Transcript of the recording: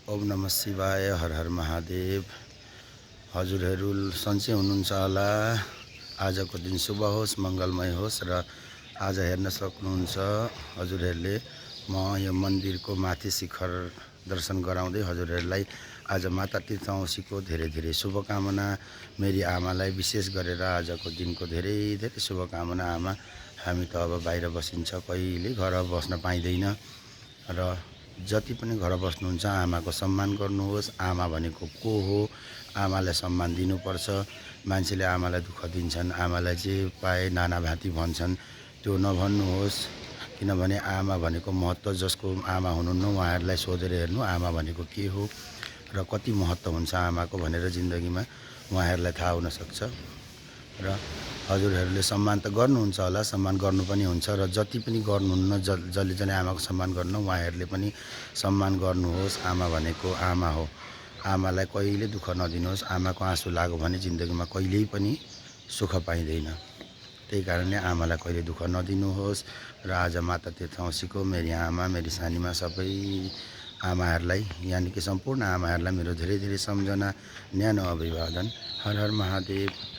ओम नमः शिवाय, हर हर महादेव। हजुरहरू सन्चै हुनुहुन्छ होला। आजको दिन शुभ होस्, मङ्गलमय होस् र आज हेर्न सक्नुहुन्छ हजुरहरूले म यो मन्दिरको माथि शिखर दर्शन गराउँदै हजुरहरूलाई आज माता तीर्थौसीको धेरै धेरै शुभकामना। मेरी आमालाई विशेष गरेर आजको दिनको धेरै धेरै शुभकामना। आमा, हामी त अब बाहिर बसिन्छ, कहिले घर बस्न पाइँदैन र जति पनि घर बस्नुहुन्छ आमाको सम्मान गर्नुहोस्। आमा भनेको को हो? आमालाई सम्मान दिनुपर्छ। मान्छेले आमालाई दुःख दिन्छन्, आमालाई जे पाए नानाभाँती भन्छन्, त्यो नभन्नुहोस्। किनभने आमा भनेको महत्त्व जसको आमा हुनुहुन्न उहाँहरूलाई सोधेर हेर्नु आमा भनेको के हो र कति महत्त्व हुन्छ आमाको भनेर जिन्दगीमा उहाँहरूलाई थाहा हुनसक्छ। र हजुरहरूले सम्मान त गर्नुहुन्छ होला, सम्मान गर्नु पनि हुन्छ र जति पनि गर्नुहुन्न जसले आमाको सम्मान गर्नु उहाँहरूले पनि सम्मान गर्नुहोस्। आमा भनेको आमा हो। आमालाई कहिले दुःख नदिनुहोस्। आमाको आँसु लाग्यो भने जिन्दगीमा कहिल्यै पनि सुख पाइँदैन। त्यही कारणले आमालाई कहिले दुःख नदिनुहोस्। र आज माता तीर्थौसीको मेरी आमा, मेरी सानीमा सबै आमाहरूलाई यानि कि सम्पूर्ण आमाहरूलाई मेरो धेरै धेरै सम्झना, न्यानो अभिवादन। हर हर महादेव।